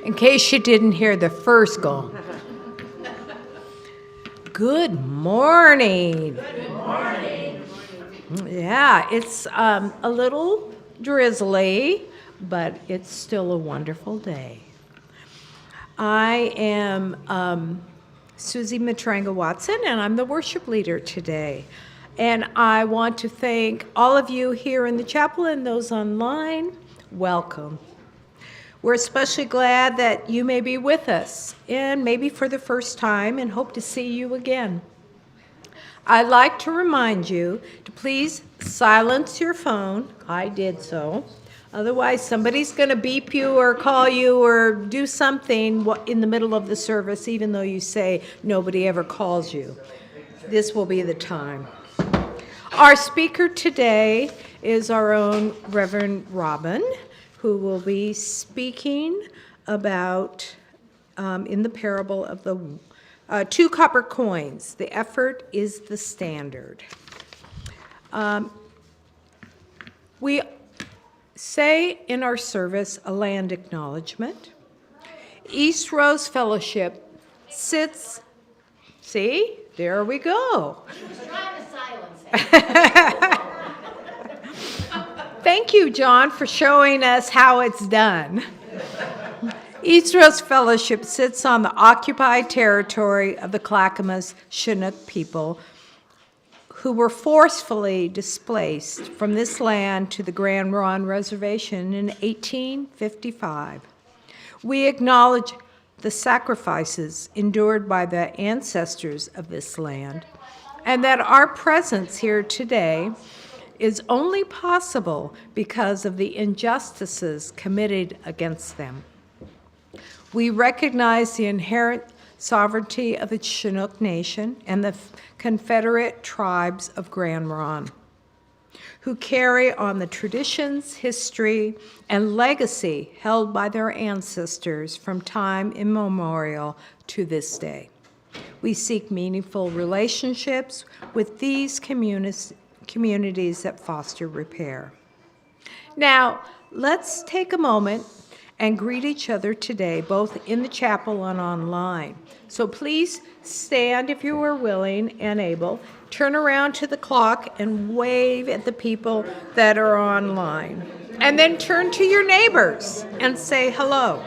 In case you didn't hear the first goal. Good morning. Good morning. Yeah, it's a little drizzly, but it's still a wonderful day. I am Suzie Matranga-Watson, and I'm the worship leader today. And I want to thank all of you here in the chapel and those online. Welcome. We're especially glad that you may be with us, and maybe for the first time, and hope to see you again. I'd like to remind you to please silence your phone. I did so. Otherwise, somebody's going to beep you or call you or do something in the middle of the service, even though you say nobody ever calls you. This will be the time. Our speaker today is our own Reverend Robin, who will be speaking about, in the parable of the 2 copper coins. The effort is the standard. We say in our service a land acknowledgement. Eastrose Fellowship sits, see, there we go. Trying to silence it. Thank you, Jon, for showing us how it's done. Eastrose Fellowship sits on the occupied territory of the Clackamas Chinook people who were forcefully displaced from this land to the Grand Ronde Reservation in 1855. We acknowledge the sacrifices endured by the ancestors of this land, and that our presence here today is only possible because of the injustices committed against them. We recognize the inherent sovereignty of the Chinook Nation and the Confederate tribes of Grand Ronde, who carry on the traditions, history, and legacy held by their ancestors from time immemorial to this day. We seek meaningful relationships with these communities that foster repair. Now, let's take a moment and greet each other today, both in the chapel and online. So please stand if you are willing and able. Turn around to the clock and wave at the people that are online. And then turn to your neighbors and say hello.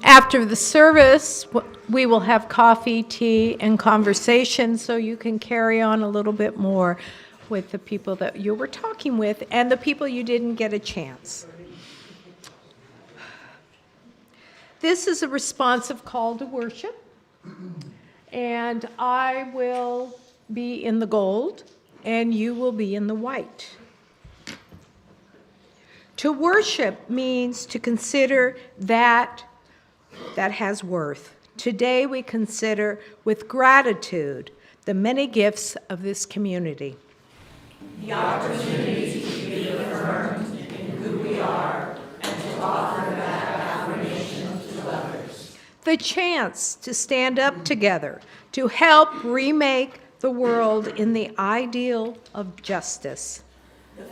After the service, we will have coffee, tea, and conversation so you can carry on a little bit more with the people that you were talking with and the people you didn't get a chance. This is a responsive call to worship, and I will be in the gold, and you will be in the white. To worship means to consider that has worth. Today we consider with gratitude the many gifts of this community. The opportunity to be affirmed in who we are and to offer that affirmation to others. The chance to stand up together to help remake the world in the ideal of justice.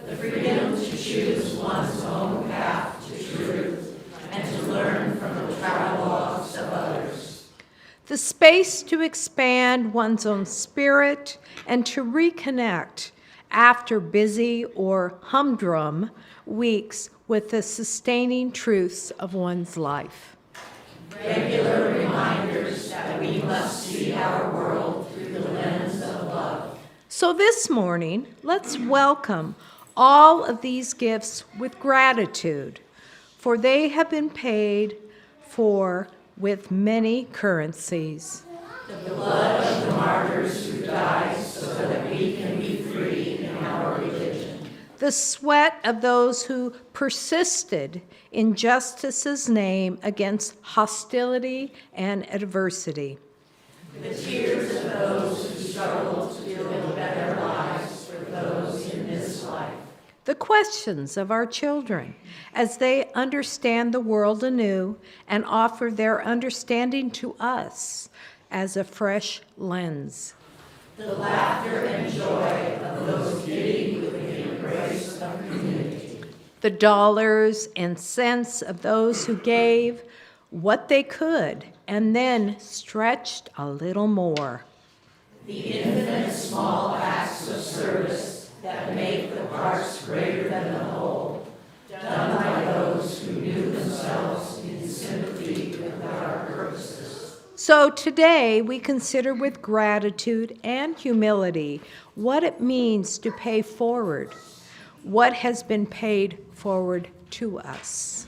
The freedom to choose one's own path to truth and to learn from the travelogues of others. The space to expand one's own spirit and to reconnect after busy or humdrum weeks with the sustaining truths of one's life. Regular reminders that we must see our world through the lens of love. So this morning, let's welcome all of these gifts with gratitude, for they have been paid for with many currencies. The blood of the martyrs who died so that we can be free in our religion. The sweat of those who persisted in justice's name against hostility and adversity. The tears of those who struggle to build better lives for those in this life. The questions of our children as they understand the world anew and offer their understanding to us as a fresh lens. The laughter and joy of those giddy with the embrace of community. The dollars and cents of those who gave what they could and then stretched a little more. The infinite small acts of service that make the parts greater than the whole, done by those who knew themselves in sympathy with our purposes. So today we consider with gratitude and humility what it means to pay forward what has been paid forward to us.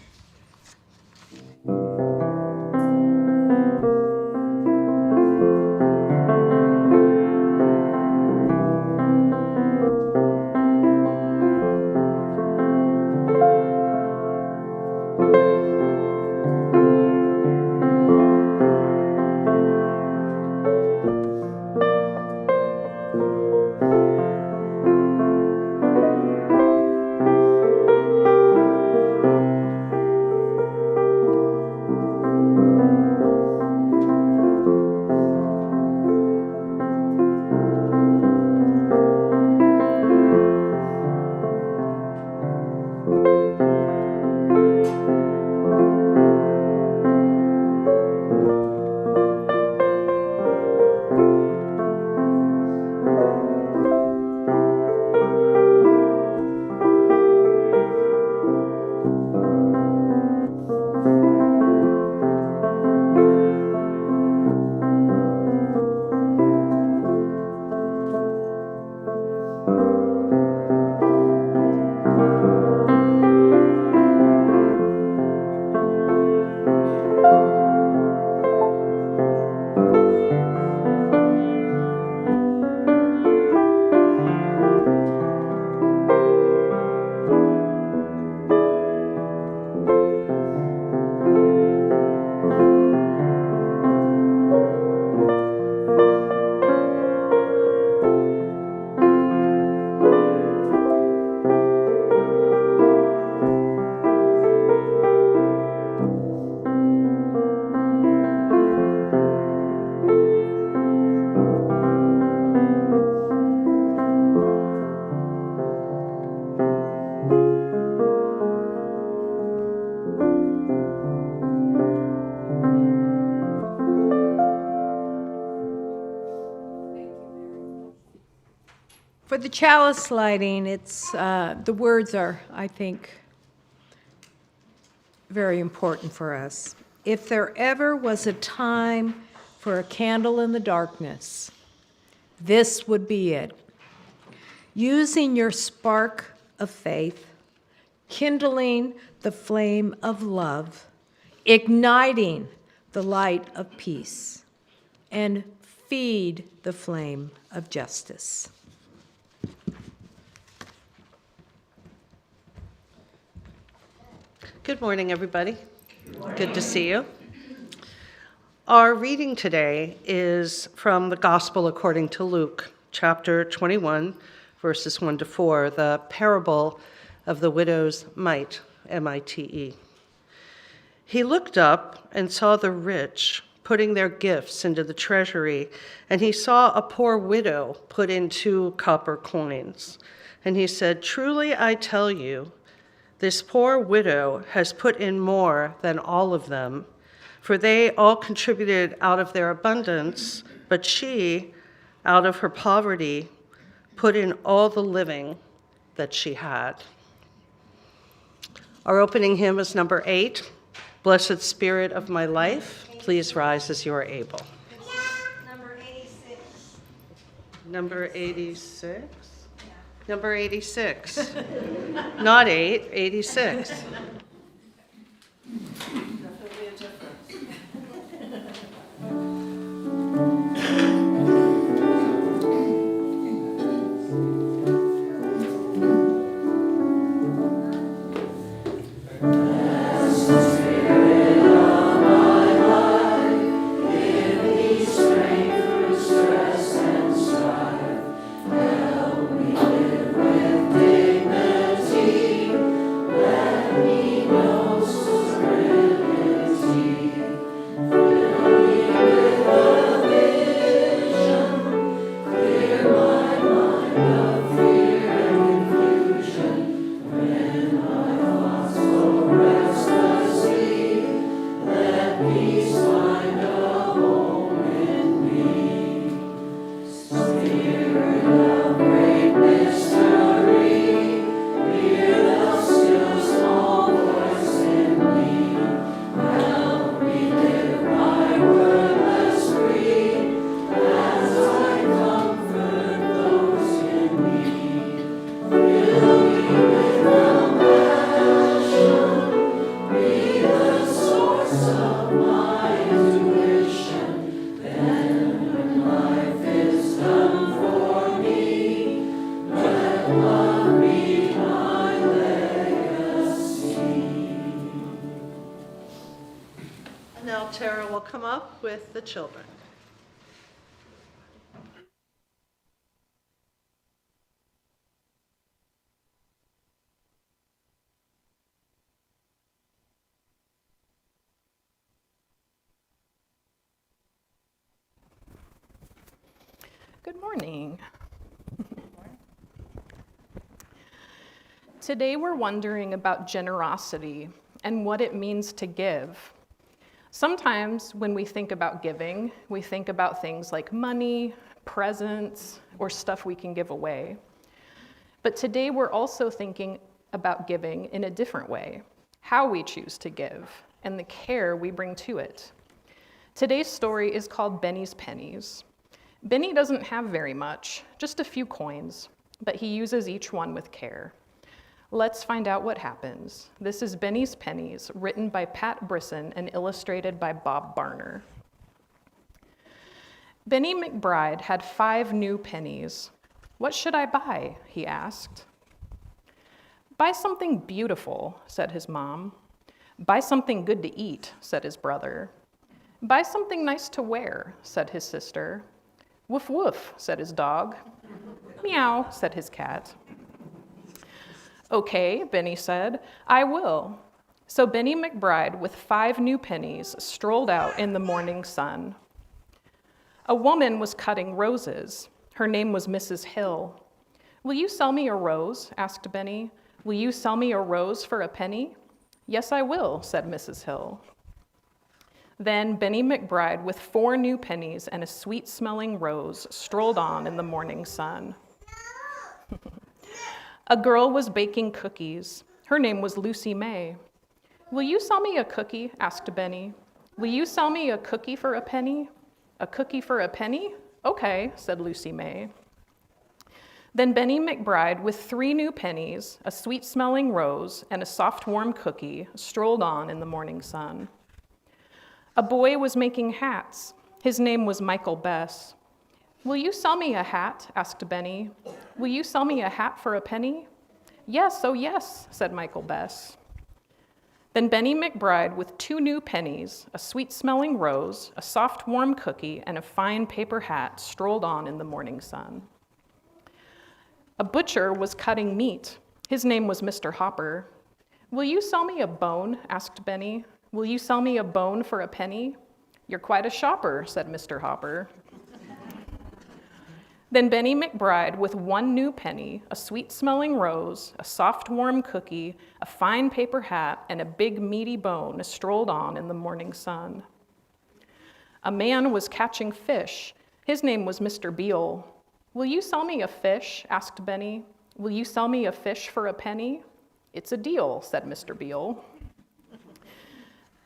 For the chalice lighting, it's the words are, I think, very important for us. If there ever was a time for a candle in the darkness, this would be it. Using your spark of faith, kindling the flame of love, igniting the light of peace, and feed the flame of justice. Good morning, everybody. Good to see you. Our reading today is from the Gospel according to Luke, chapter 21, verses 1 to 4, the parable of the widow's mite, M-I-T-E. He looked up and saw the rich putting their gifts into the treasury, and he saw a poor widow put in 2 copper coins. And he said, "Truly I tell you, this poor widow has put in more than all of them, for they all contributed out of their abundance, but she, out of her poverty, put in all the living that she had." Our opening hymn is number 8, "Blessed Spirit of My Life." Please rise as you are able. Number 86. Number 86. Number 86. Not 8, 86. Definitely a difference. Now Tara will come up with the children. Good morning. Today we're wondering about generosity and what it means to give. Sometimes when we think about giving, we think about things like money, presents, or stuff we can give away. But today we're also thinking about giving in a different way, how we choose to give, and the care we bring to it. Today's story is called Benny's Pennies. Benny doesn't have very much, just a few coins, but he uses each one with care. Let's find out what happens. This is Benny's Pennies, written by Pat Brisson and illustrated by Bob Barner. Benny McBride had 5 new pennies. "What should I buy?" he asked. "Buy something beautiful," said his mom. "Buy something good to eat," said his brother. "Buy something nice to wear," said his sister. "Woof woof," said his dog. "Meow," said his cat. "Okay," Benny said, "I will." So Benny McBride, with 5 new pennies, strolled out in the morning sun. A woman was cutting roses. Her name was Mrs. Hill. "Will you sell me a rose?" asked Benny. "Will you sell me a rose for a penny?" "Yes, I will," said Mrs. Hill. Then Benny McBride, with 4 new pennies and a sweet-smelling rose, strolled on in the morning sun. A girl was baking cookies. Her name was Lucy May. "Will you sell me a cookie?" asked Benny. "Will you sell me a cookie for a penny?" "A cookie for a penny? Okay," said Lucy May. Then Benny McBride, with 3 new pennies, a sweet-smelling rose, and a soft, warm cookie, strolled on in the morning sun. A boy was making hats. His name was Michael Bess. "Will you sell me a hat?" asked Benny. "Will you sell me a hat for a penny?" "Yes, oh yes," said Michael Bess. Then Benny McBride, with 2 new pennies, a sweet-smelling rose, a soft, warm cookie, and a fine paper hat, strolled on in the morning sun. A butcher was cutting meat. His name was Mr. Hopper. "Will you sell me a bone?" asked Benny. "Will you sell me a bone for a penny?" "You're quite a shopper," said Mr. Hopper. Then Benny McBride, with 1 new penny, a sweet-smelling rose, a soft, warm cookie, a fine paper hat, and a big, meaty bone, strolled on in the morning sun. A man was catching fish. His name was Mr. Beale. "Will you sell me a fish?" asked Benny. "Will you sell me a fish for a penny?" "It's a deal," said Mr. Beale.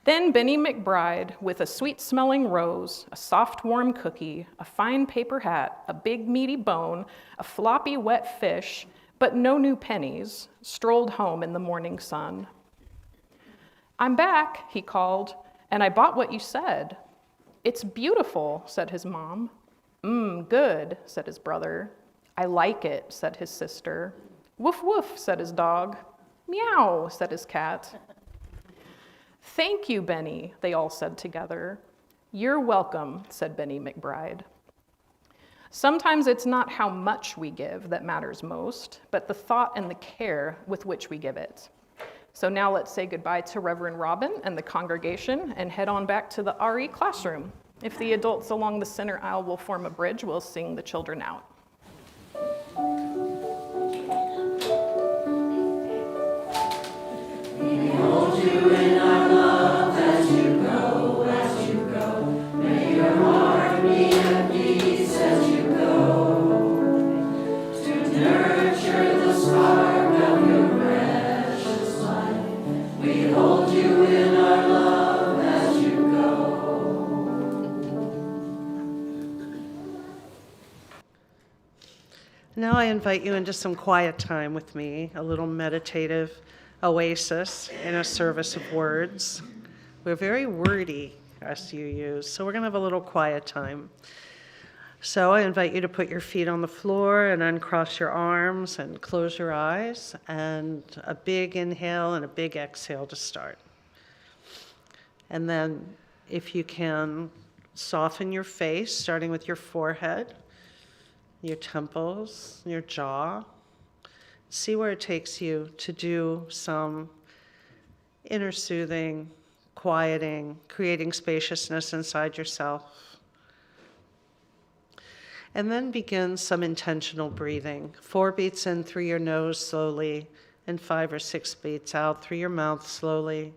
Then Benny McBride, with a sweet-smelling rose, a soft, warm cookie, a fine paper hat, a big, meaty bone, a floppy, wet fish, but no new pennies, strolled home in the morning sun. "I'm back," he called, "and I bought what you said." "It's beautiful," said his mom. Good," said his brother. "I like it," said his sister. "Woof, woof," said his dog. "Meow," said his cat. "Thank you, Benny," they all said together. "You're welcome," said Benny McBride. Sometimes it's not how much we give that matters most, but the thought and the care with which we give it. So now let's say goodbye to Reverend Robin and the congregation and head on back to the RE classroom. If the adults along the center aisle will form a bridge, we'll sing the children out. We hold you in our love as you go, as you go. May your heart be at peace as you go. To nurture the spark of your precious life, we hold you in our love as you go. Now I invite you into some quiet time with me, a little meditative oasis in a service of words. We're very wordy, as you use, so we're going to have a little quiet time. So I invite you to put your feet on the floor and uncross your arms and close your eyes, and a big inhale and a big exhale to start. And then, if you can, soften your face, starting with your forehead, your temples, your jaw. See where it takes you to do some inner soothing, quieting, creating spaciousness inside yourself. And then begin some intentional breathing. 4 beats in through your nose slowly, and 5 or 6 beats out through your mouth slowly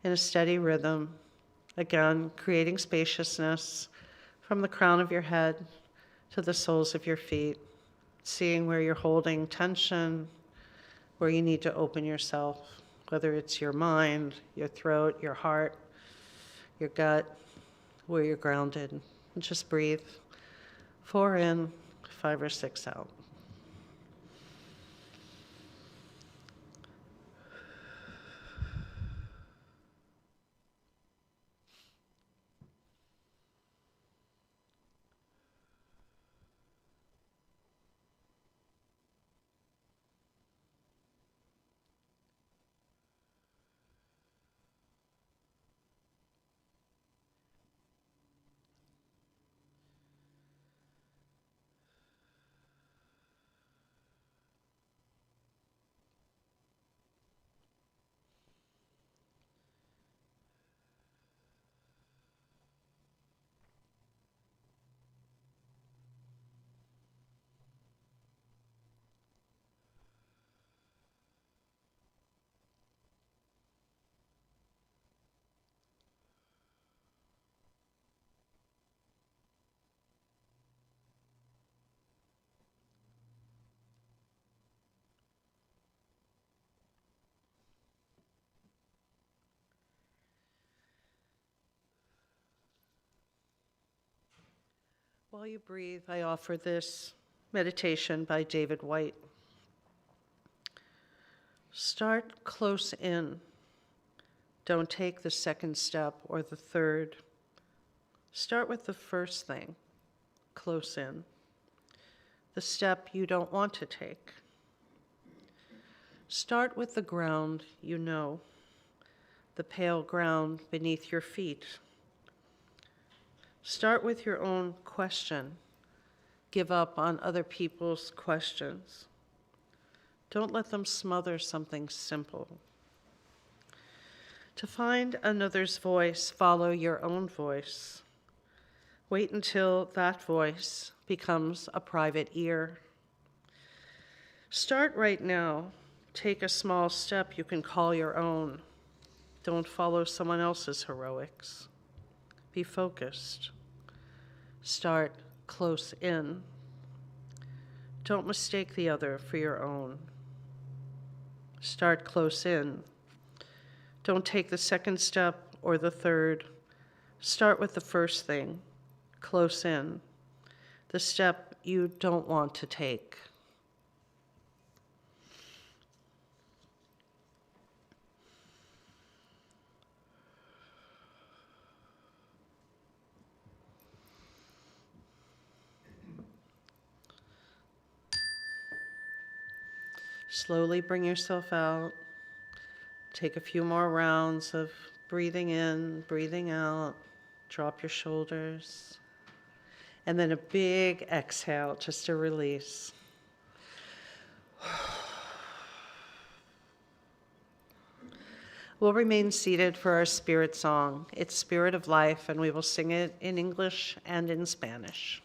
in a steady rhythm. Again, creating spaciousness from the crown of your head to the soles of your feet, seeing where you're holding tension, where you need to open yourself, whether it's your mind, your throat, your heart, your gut, where you're grounded. And just breathe. 4 in, 5 or 6 out. While you breathe, I offer this meditation by David White. Start close in. Don't take the second step or the third. Start with the first thing, close in, the step you don't want to take. Start with the ground you know, the pale ground beneath your feet. Start with your own question. Give up on other people's questions. Don't let them smother something simple. To find another's voice, follow your own voice. Wait until that voice becomes a private ear. Start right now. Take a small step you can call your own. Don't follow someone else's heroics. Be focused. Start close in. Don't mistake the other for your own. Start close in. Don't take the second step or the third. Start with the first thing, close in, the step you don't want to take. Slowly bring yourself out. Take a few more rounds of breathing in, breathing out. Drop your shoulders. And then a big exhale, just a release. We'll remain seated for our spirit song. It's Spirit of Life, and we will sing it in English and in Spanish.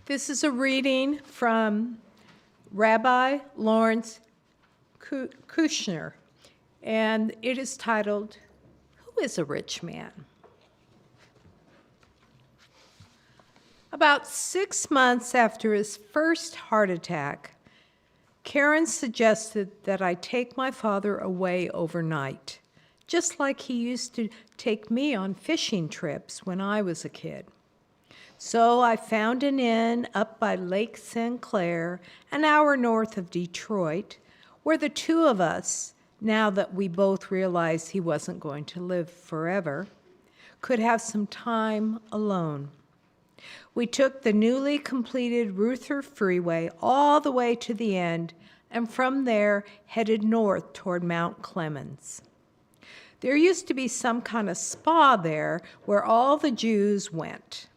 This is a reading from Rabbi Lawrence Kushner, and it is titled, Who is a Rich Man? About 6 months after his first heart attack, Karen suggested that I take my father away overnight, just like he used to take me on fishing trips when I was a kid. So I found an inn up by Lake St. Clair, an hour north of Detroit, where the two of us, now that we both realized he wasn't going to live forever, could have some time alone. We took the newly completed Ruther Freeway all the way to the end, and from there headed north toward Mount Clemens. There used to be some kind of spa there where all the Jews went.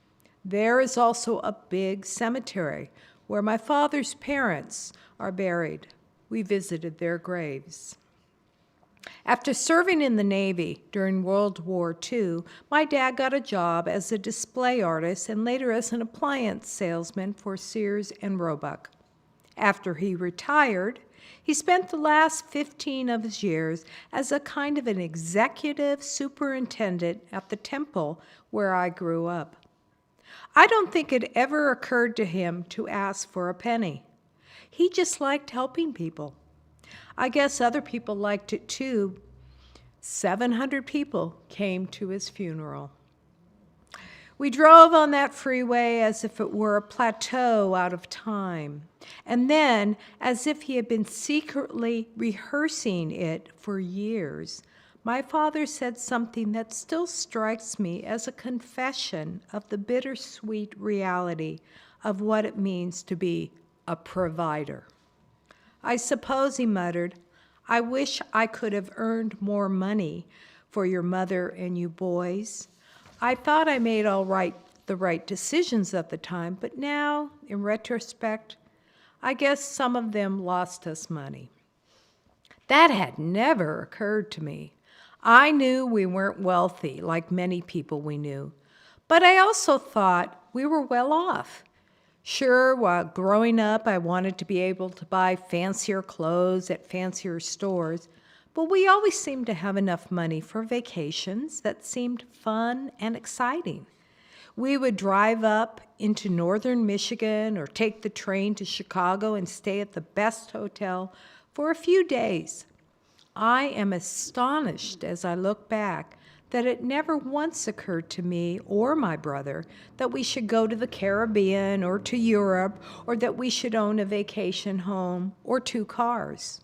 There is also a big cemetery where my father's parents are buried. We visited their graves. After serving in the Navy during World War II, my dad got a job as a display artist and later as an appliance salesman for Sears and Roebuck. After he retired, he spent the last 15 of his years as a kind of an executive superintendent at the temple where I grew up. I don't think it ever occurred to him to ask for a penny. He just liked helping people. I guess other people liked it too. 700 people came to his funeral. We drove on that freeway as if it were a plateau out of time, and then, as if he had been secretly rehearsing it for years, my father said something that still strikes me as a confession of the bittersweet reality of what it means to be a provider. I suppose, he muttered, I wish I could have earned more money for your mother and you boys. I thought I made the right decisions at the time, but now, in retrospect, I guess some of them lost us money. That had never occurred to me. I knew we weren't wealthy like many people we knew, but I also thought we were well off. Sure, while growing up, I wanted to be able to buy fancier clothes at fancier stores, but we always seemed to have enough money for vacations that seemed fun and exciting. We would drive up into northern Michigan or take the train to Chicago and stay at the best hotel for a few days. I am astonished as I look back that it never once occurred to me or my brother that we should go to the Caribbean or to Europe or that we should own a vacation home or 2 cars.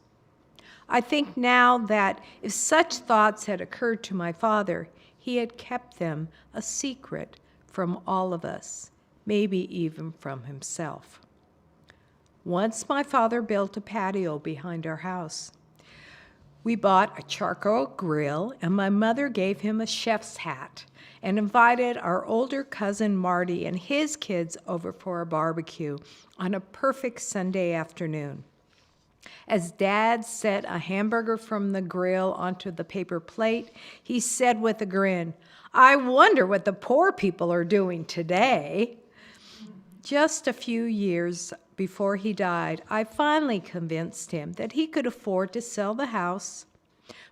I think now that if such thoughts had occurred to my father, he had kept them a secret from all of us, maybe even from himself. Once my father built a patio behind our house. We bought a charcoal grill, and my mother gave him a chef's hat and invited our older cousin Marty and his kids over for a barbecue on a perfect Sunday afternoon. As Dad set a hamburger from the grill onto the paper plate, he said with a grin, "I wonder what the poor people are doing today." Just a few years before he died, I finally convinced him that he could afford to sell the house,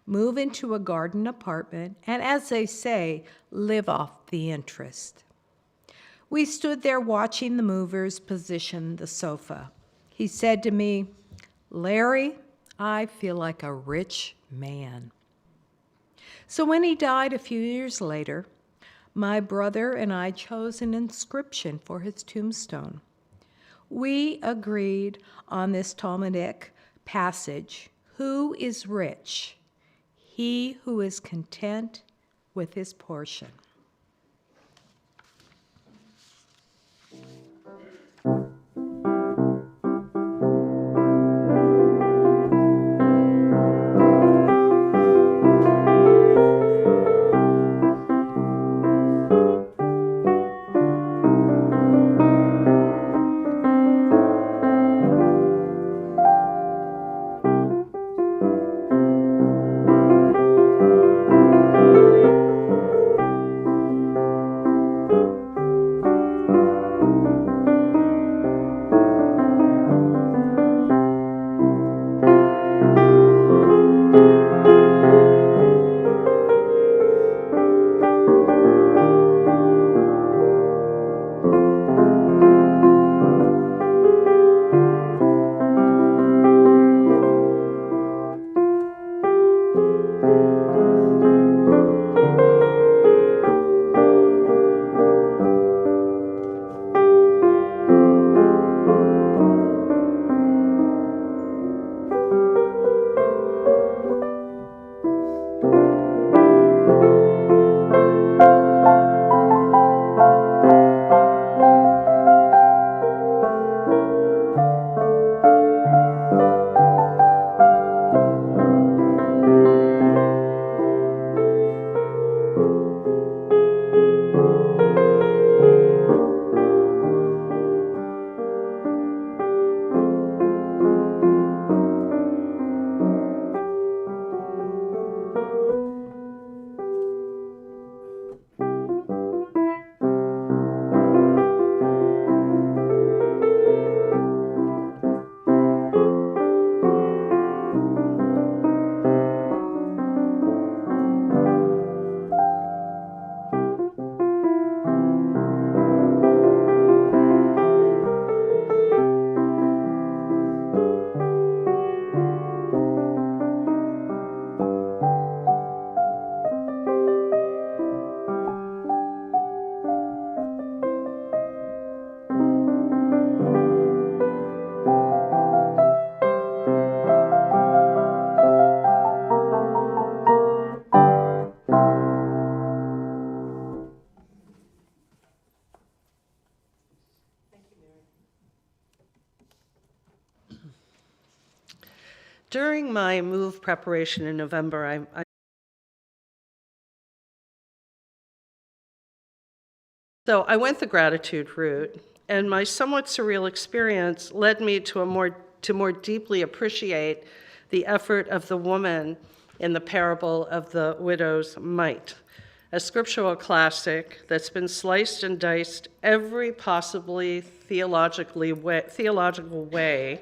move into a garden apartment, and, as they say, live off the interest. We stood there watching the movers position the sofa. He said to me, "Larry, I feel like a rich man." So when he died a few years later, my brother and I chose an inscription for his tombstone. We agreed on this Talmudic passage, "Who is rich? He who is content with his portion." During my move preparation in November, So I went the gratitude route, and my somewhat surreal experience led me to more deeply appreciate the effort of the woman in the parable of the widow's mite, a scriptural classic that's been sliced and diced every possibly theological way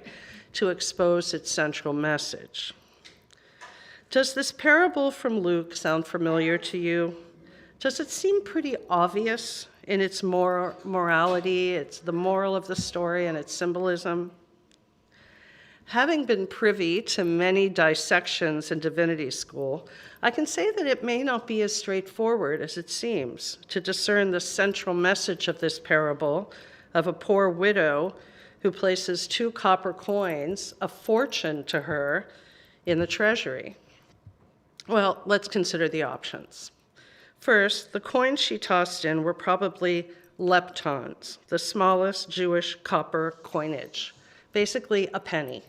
to expose its central message. Does this parable from Luke sound familiar to you? Does it seem pretty obvious in its morality, it's the moral of the story and its symbolism? Having been privy to many dissections in divinity school, I can say that it may not be as straightforward as it seems to discern the central message of this parable of a poor widow who places 2 copper coins, a fortune to her, in the treasury. Well, let's consider the options. First, the coins she tossed in were probably leptons, the smallest Jewish copper coinage, basically a penny.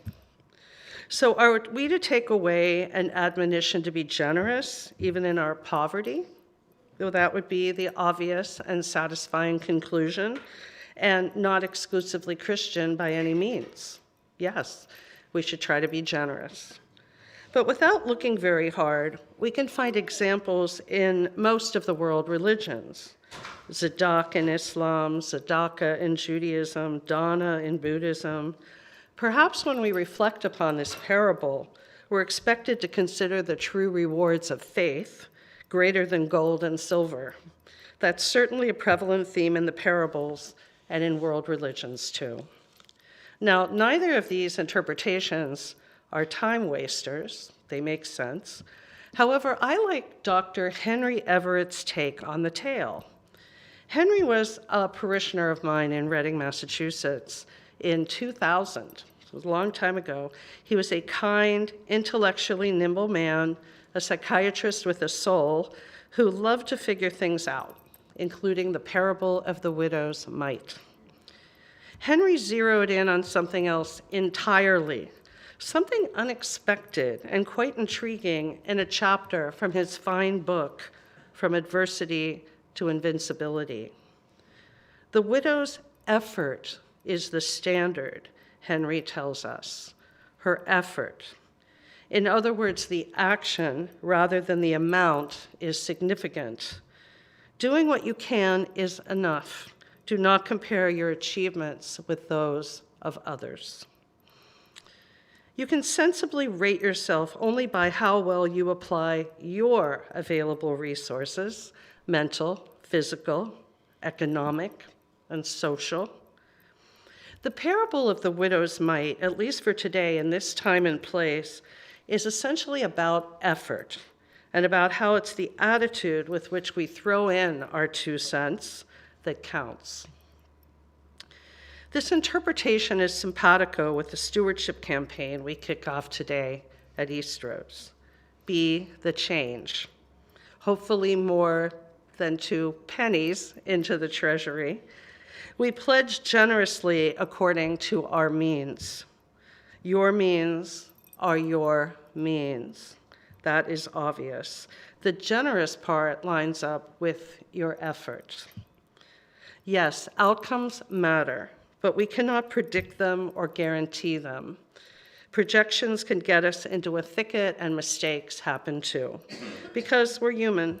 So are we to take away an admonition to be generous, even in our poverty? Though that would be the obvious and satisfying conclusion, and not exclusively Christian by any means. Yes, we should try to be generous. But without looking very hard, we can find examples in most of the world religions. Zadok in Islam, Zadaka in Judaism, Dana in Buddhism. Perhaps when we reflect upon this parable, we're expected to consider the true rewards of faith greater than gold and silver. That's certainly a prevalent theme in the parables and in world religions too. Now, neither of these interpretations are time wasters. They make sense. However, I like Dr. Henry Everett's take on the tale. Henry was a parishioner of mine in Reading, Massachusetts in 2000. It was a long time ago. He was a kind, intellectually nimble man, a psychiatrist with a soul who loved to figure things out, including the parable of the widow's mite. Henry zeroed in on something else entirely, something unexpected and quite intriguing in a chapter from his fine book, From Adversity to Invincibility. The widow's effort is the standard, Henry tells us, her effort. In other words, the action rather than the amount is significant. Doing what you can is enough. Do not compare your achievements with those of others. You can sensibly rate yourself only by how well you apply your available resources, mental, physical, economic, and social. The parable of the widow's mite, at least for today in this time and place, is essentially about effort and about how it's the attitude with which we throw in our 2 cents that counts. This interpretation is simpatico with the stewardship campaign we kick off today at Eastrose. Be the change. Hopefully more than 2 pennies into the treasury. We pledge generously according to our means. Your means are your means. That is obvious. The generous part lines up with your effort. Yes, outcomes matter, but we cannot predict them or guarantee them. Projections can get us into a thicket, and mistakes happen too, because we're human.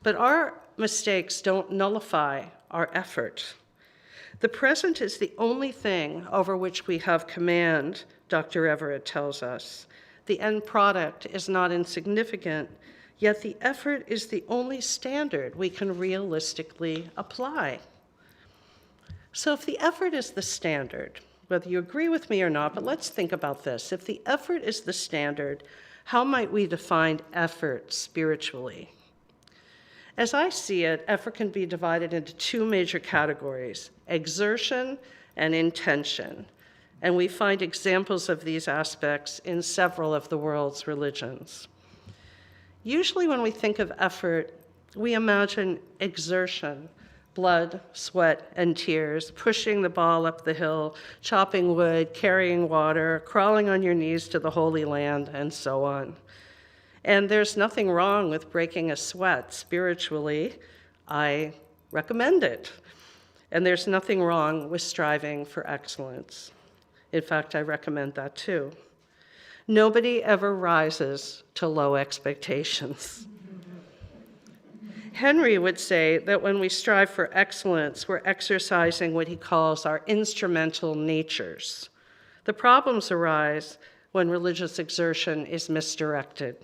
But our mistakes don't nullify our effort. The present is the only thing over which we have command, Dr. Everett tells us. The end product is not insignificant, yet the effort is the only standard we can realistically apply. So if the effort is the standard, whether you agree with me or not, but let's think about this. If the effort is the standard, how might we define effort spiritually? As I see it, effort can be divided into 2 major categories, exertion and intention. And we find examples of these aspects in several of the world's religions. Usually when we think of effort, we imagine exertion, blood, sweat, and tears, pushing the ball up the hill, chopping wood, carrying water, crawling on your knees to the Holy Land, and so on. And there's nothing wrong with breaking a sweat spiritually. I recommend it. And there's nothing wrong with striving for excellence. In fact, I recommend that too. Nobody ever rises to low expectations. Henry would say that when we strive for excellence, we're exercising what he calls our instrumental natures. The problems arise when religious exertion is misdirected.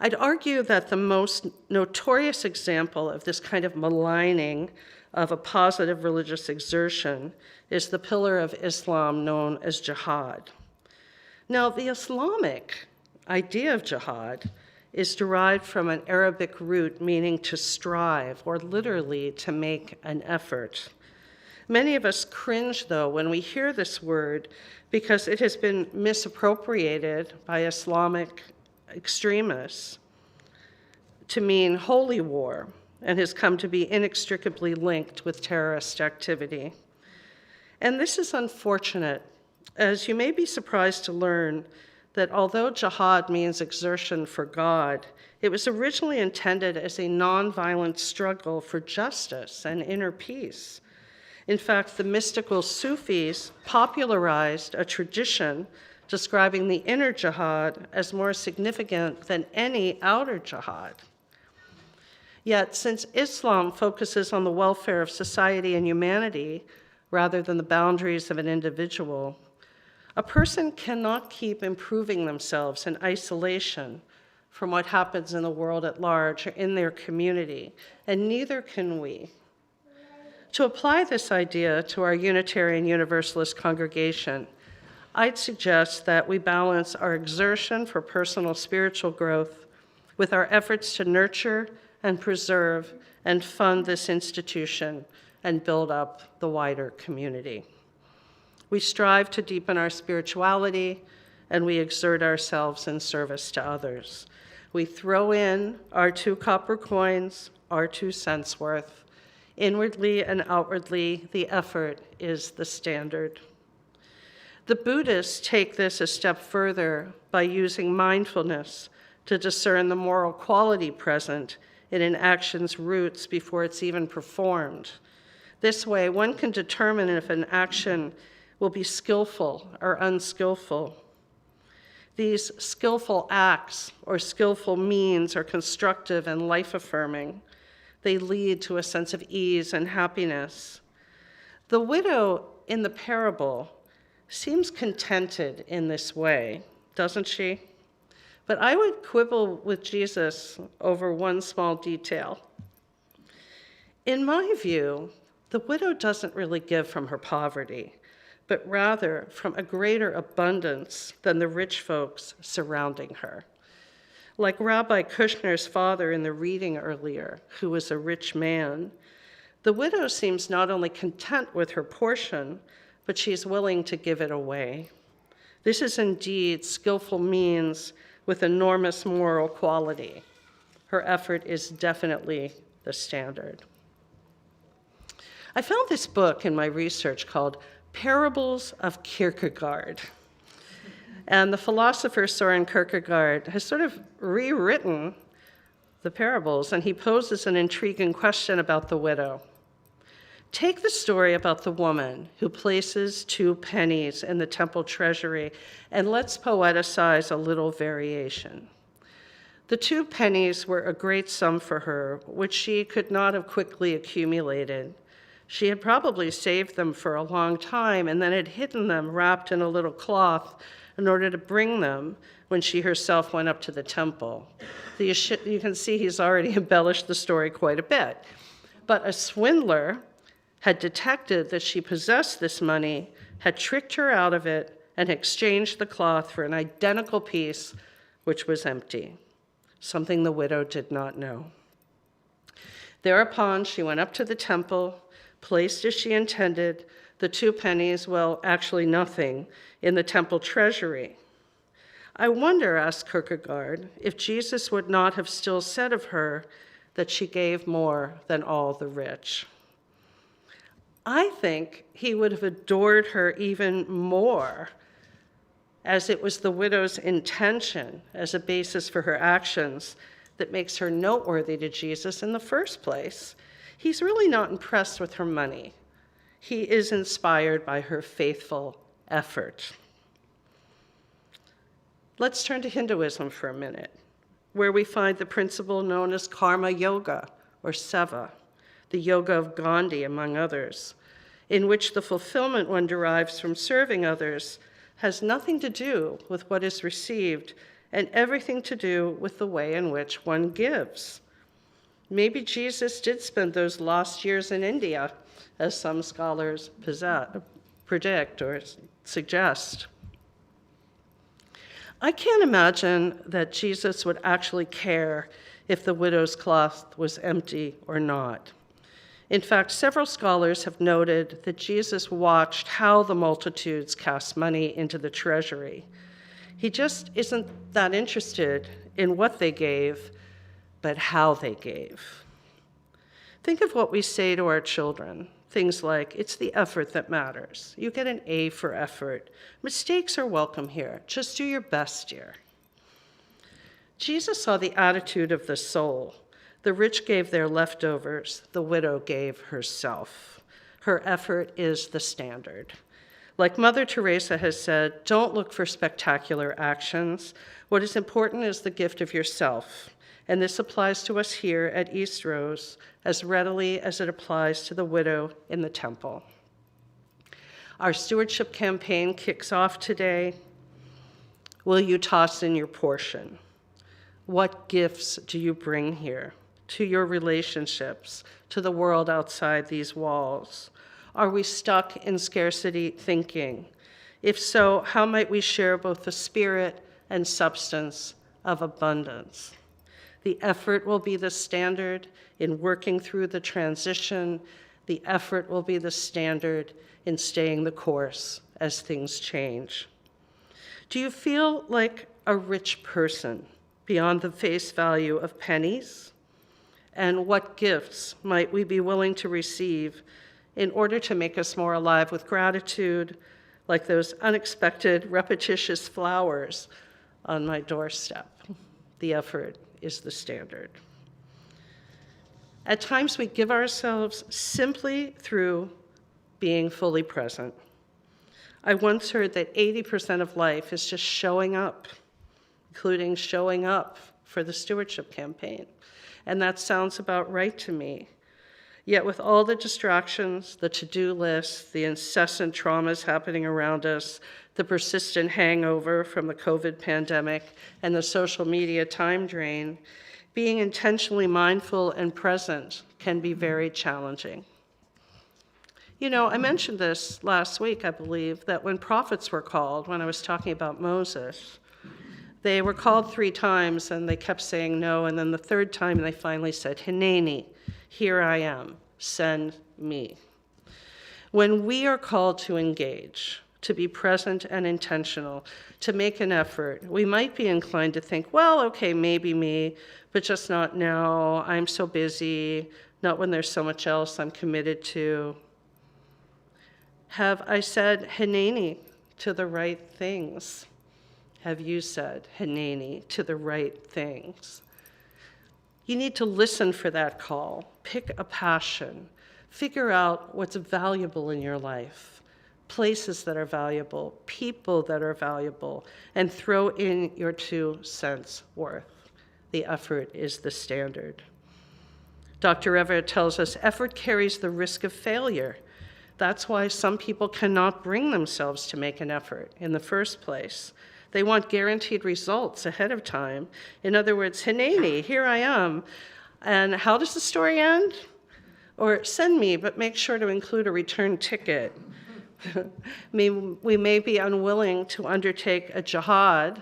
I'd argue that the most notorious example of this kind of maligning of a positive religious exertion is the pillar of Islam known as jihad. Now, the Islamic idea of jihad is derived from an Arabic root meaning to strive, or literally to make an effort. Many of us cringe, though, when we hear this word because it has been misappropriated by Islamic extremists to mean holy war and has come to be inextricably linked with terrorist activity. And this is unfortunate, as you may be surprised to learn that although jihad means exertion for God, it was originally intended as a nonviolent struggle for justice and inner peace. In fact, the mystical Sufis popularized a tradition describing the inner jihad as more significant than any outer jihad. Yet, since Islam focuses on the welfare of society and humanity rather than the boundaries of an individual, a person cannot keep improving themselves in isolation from what happens in the world at large or in their community, and neither can we. To apply this idea to our Unitarian Universalist congregation, I'd suggest that we balance our exertion for personal spiritual growth with our efforts to nurture and preserve and fund this institution and build up the wider community. We strive to deepen our spirituality, and we exert ourselves in service to others. We throw in our 2 copper coins, our 2 cents worth. Inwardly and outwardly, the effort is the standard. The Buddhists take this a step further by using mindfulness to discern the moral quality present in an action's roots before it's even performed. This way, one can determine if an action will be skillful or unskillful. These skillful acts or skillful means are constructive and life-affirming. They lead to a sense of ease and happiness. The widow in the parable seems contented in this way, doesn't she? But I would quibble with Jesus over one small detail. In my view, the widow doesn't really give from her poverty, but rather from a greater abundance than the rich folks surrounding her. Like Rabbi Kushner's father in the reading earlier, who was a rich man, the widow seems not only content with her portion, but she's willing to give it away. This is indeed skillful means with enormous moral quality. Her effort is definitely the standard. I found this book in my research called Parables of Kierkegaard. And the philosopher Søren Kierkegaard has sort of rewritten the parables, and he poses an intriguing question about the widow. Take the story about the woman who places 2 pennies in the temple treasury, and let's poeticize a little variation. The 2 pennies were a great sum for her, which she could not have quickly accumulated. She had probably saved them for a long time and then had hidden them wrapped in a little cloth in order to bring them when she herself went up to the temple. You can see he's already embellished the story quite a bit. But a swindler had detected that she possessed this money, had tricked her out of it, and exchanged the cloth for an identical piece which was empty, something the widow did not know. Thereupon, she went up to the temple, placed as she intended the 2 pennies, well, actually nothing, in the temple treasury. I wonder, asked Kierkegaard, if Jesus would not have still said of her that she gave more than all the rich. I think he would have adored her even more, as it was the widow's intention as a basis for her actions that makes her noteworthy to Jesus in the first place. He's really not impressed with her money. He is inspired by her faithful effort. Let's turn to Hinduism for a minute, where we find the principle known as karma yoga, or seva, the yoga of Gandhi, among others, in which the fulfillment one derives from serving others has nothing to do with what is received and everything to do with the way in which one gives. Maybe Jesus did spend those lost years in India, as some scholars predict or suggest. I can't imagine that Jesus would actually care if the widow's cloth was empty or not. In fact, several scholars have noted that Jesus watched how the multitudes cast money into the treasury. He just isn't that interested in what they gave, but how they gave. Think of what we say to our children. Things like, it's the effort that matters. You get an A for effort. Mistakes are welcome here. Just do your best, dear. Jesus saw the attitude of the soul. The rich gave their leftovers. The widow gave herself. Her effort is the standard. Like Mother Teresa has said, don't look for spectacular actions. What is important is the gift of yourself. And this applies to us here at Eastrose as readily as it applies to the widow in the temple. Our stewardship campaign kicks off today. Will you toss in your portion? What gifts do you bring here to your relationships, to the world outside these walls? Are we stuck in scarcity thinking? If so, how might we share both the spirit and substance of abundance? The effort will be the standard in working through the transition. The effort will be the standard in staying the course as things change. Do you feel like a rich person beyond the face value of pennies? And what gifts might we be willing to receive in order to make us more alive with gratitude, like those unexpected, repetitious flowers on my doorstep? The effort is the standard. At times we give ourselves simply through being fully present. I once heard that 80% of life is just showing up, including showing up for the stewardship campaign. And that sounds about right to me. Yet with all the distractions, the to-do lists, the incessant traumas happening around us, the persistent hangover from the COVID pandemic, and the social media time drain, being intentionally mindful and present can be very challenging. You know, I mentioned this last week, I believe, that when prophets were called, when I was talking about Moses, they were called 3 times and they kept saying no, and then the 3rd time they finally said, Hineni, here I am, send me. When we are called to engage, to be present and intentional, to make an effort, we might be inclined to think, well, okay, maybe me, but just not now. I'm so busy, not when there's so much else I'm committed to. Have I said Hineni to the right things? Have you said Hineni to the right things? You need to listen for that call. Pick a passion. Figure out what's valuable in your life, places that are valuable, people that are valuable, and throw in your 2 cents worth. The effort is the standard. Dr. Everett tells us effort carries the risk of failure. That's why some people cannot bring themselves to make an effort in the first place. They want guaranteed results ahead of time. In other words, Hineni, here I am. And how does the story end? Or send me, but make sure to include a return ticket. We may be unwilling to undertake a jihad,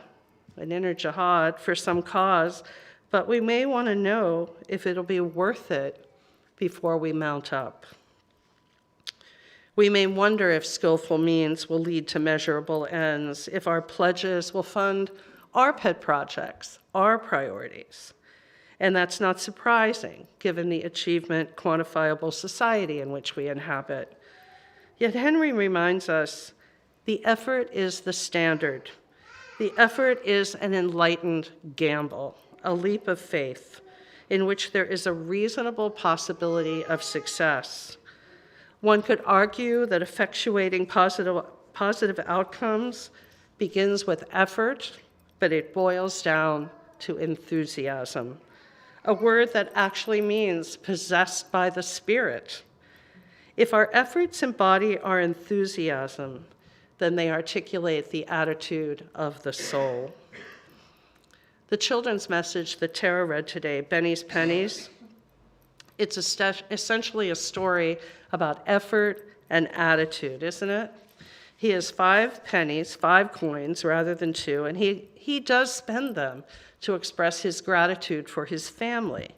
an inner jihad for some cause, but we may want to know if it'll be worth it before we mount up. We may wonder if skillful means will lead to measurable ends, if our pledges will fund our pet projects, our priorities. And that's not surprising, given the achievement quantifiable society in which we inhabit. Yet Henry reminds us, the effort is the standard. The effort is an enlightened gamble, a leap of faith, in which there is a reasonable possibility of success. One could argue that effectuating positive outcomes begins with effort, but it boils down to enthusiasm, a word that actually means possessed by the Spirit. If our efforts embody our enthusiasm, then they articulate the attitude of the soul. The children's message that Tara read today, Benny's Pennies, it's essentially a story about effort and attitude, isn't it? He has 5 pennies, 5 coins rather than 2, and he does spend them to express his gratitude for his family.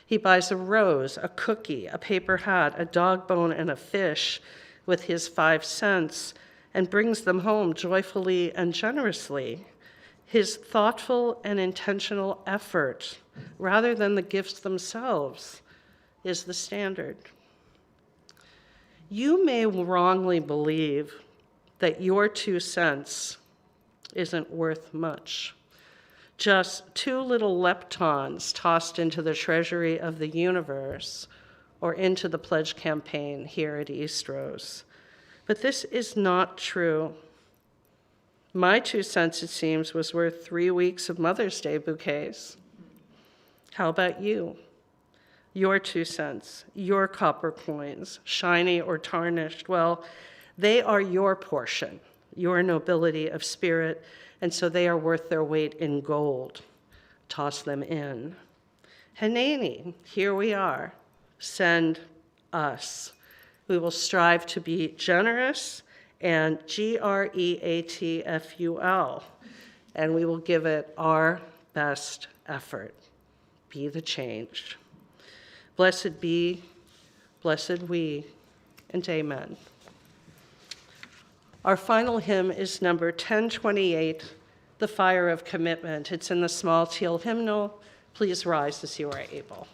He buys a rose, a cookie, a paper hat, a dog bone, and a fish with his 5 cents and brings them home joyfully and generously. His thoughtful and intentional effort, rather than the gifts themselves, is the standard. You may wrongly believe that your 2 cents isn't worth much. Just 2 little leptons tossed into the treasury of the universe or into the pledge campaign here at Eastrose. But this is not true. My 2 cents, it seems, was worth 3 weeks of Mother's Day bouquets. How about you? Your 2 cents, your copper coins, shiny or tarnished, well, they are your portion, your nobility of spirit, and so they are worth their weight in gold. Toss them in. Hanani, here we are. Send us. We will strive to be generous and GREATFUL, and we will give it our best effort. Be the change. Blessed be, blessed we, and amen. Our final hymn is number 1028, The Fire of Commitment. It's in the small teal hymnal. Please rise as you are able.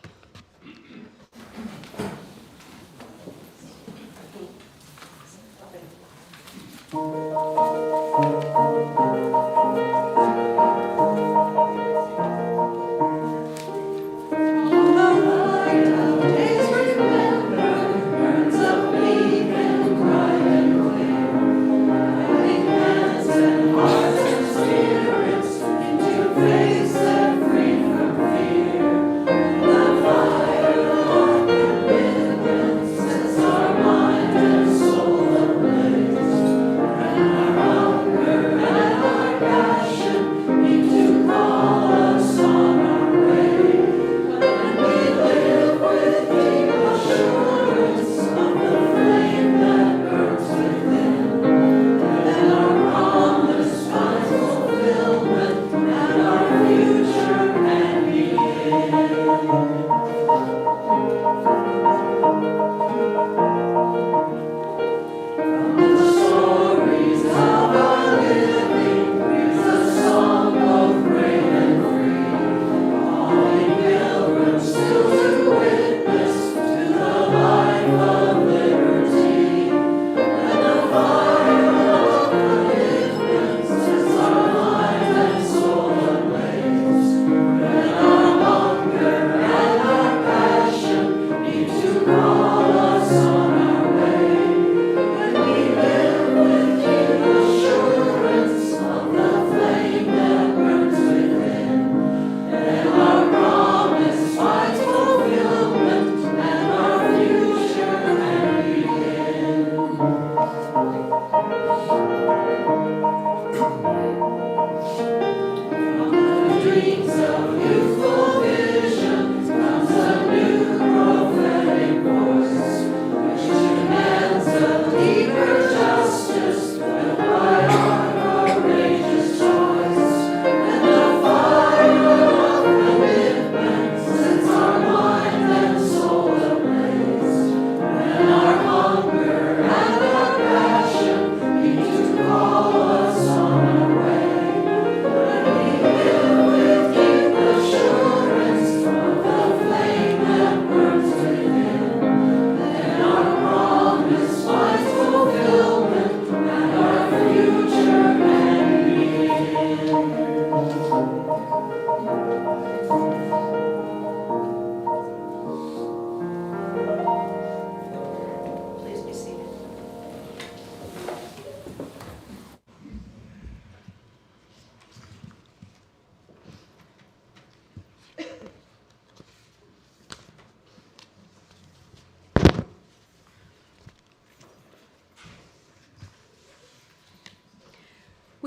Our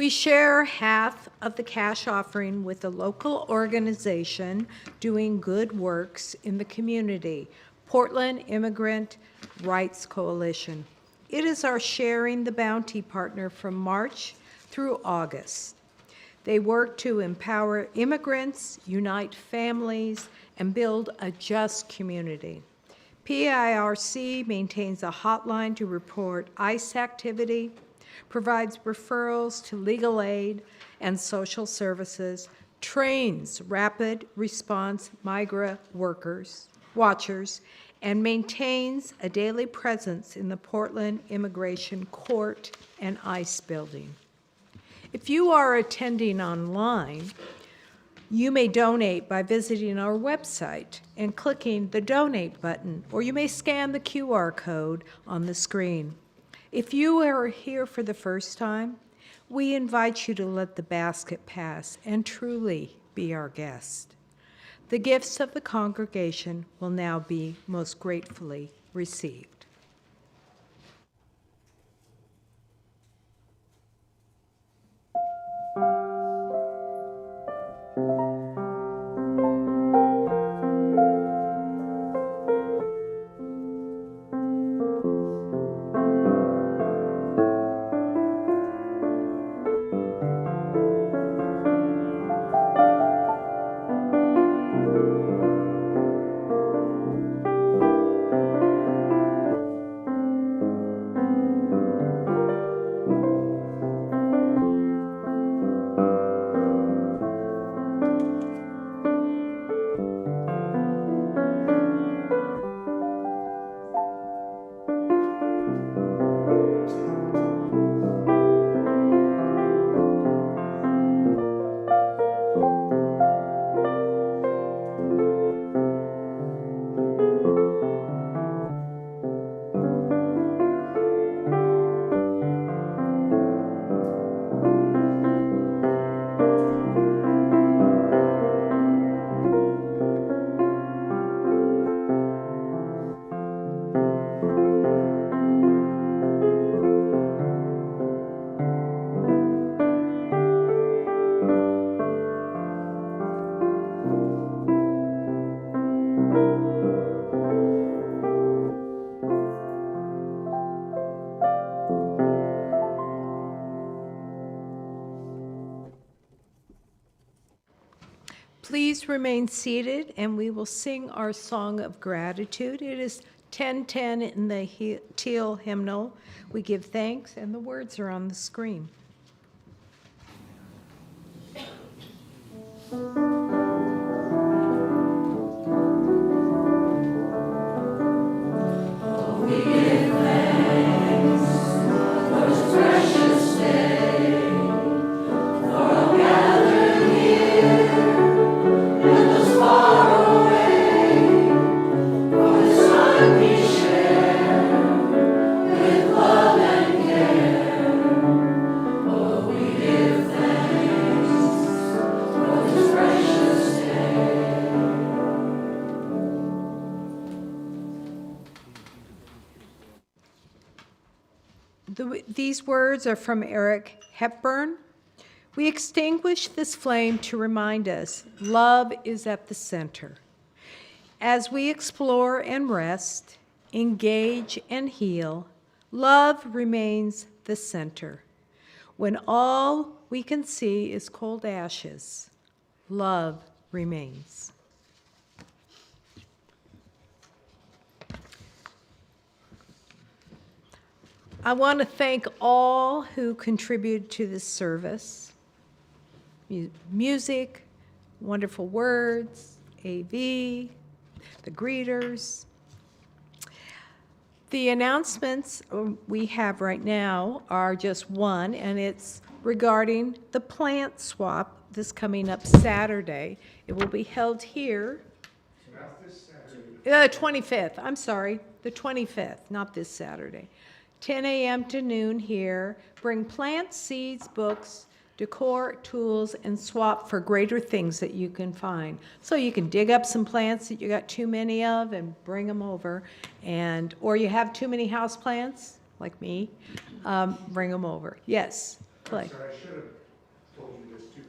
We share half of the cash offering with a local organization doing good works in the community, Portland Immigrant Rights Coalition. It is our Sharing the Bounty partner from March through August. They work to empower immigrants, unite families, and build a just community. PIRC maintains a hotline to report ICE activity, provides referrals to legal aid and social services, trains rapid response migrant watchers, and maintains a daily presence in the Portland Immigration Court and ICE building. If you are attending online, you may donate by visiting our website and clicking the donate button, or you may scan the QR code on the screen. If you are here for the first time, we invite you to let the basket pass and truly be our guest. The gifts of the congregation will now be most gratefully received. Please remain seated, and we will sing our song of gratitude. It is 10:10 in the teal hymnal. We give thanks, and the words are on the screen. These words are from Eric Hepburn. We extinguish this flame to remind us love is at the center. As we explore and rest, engage and heal, love remains the center. When all we can see is cold ashes, love remains. I want to thank all who contributed to this service. Music, wonderful words, AV, the greeters. The announcements we have right now are just one, and it's regarding the plant swap this coming up Saturday. It will be held here. Not this Saturday. 25th, I'm sorry, the 25th, not this Saturday. 10 a.m. to noon here. Bring plants, seeds, books, decor, tools, and swap for greater things that you can find. So you can dig up some plants that you got too many of and bring them over, or you have too many house plants, like me, bring them over. Yes. Clay. I'm sorry, I should have told you this too.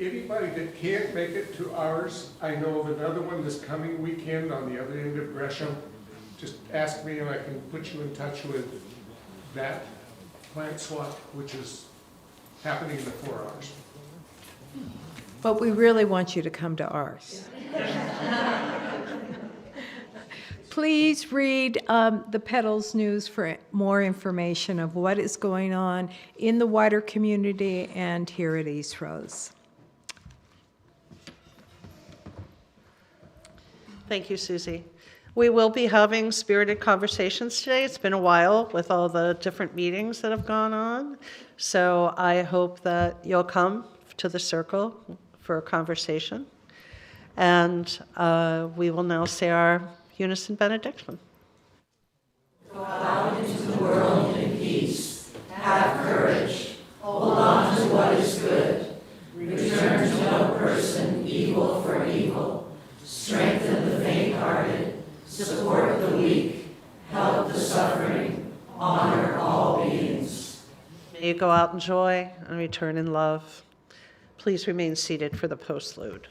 Anybody that can't make it to ours, I know of another one this coming weekend on the other end of Gresham. Just ask me and I can put you in touch with that plant swap, which is happening before ours. But we really want you to come to ours. Please read the Petals News for more information of what is going on in the wider community and here at Eastrose. Thank you, Suzie. We will be having spirited conversations today. It's been a while with all the different meetings that have gone on. So I hope that you'll come to the circle for a conversation. And we will now say our unison benediction. Go out into the world in peace. Have courage. Hold on to what is good. Return to no person evil for evil. Strengthen the faint-hearted. Support the weak. Help the suffering. Honor all beings. May you go out in joy and return in love. Please remain seated for the postlude.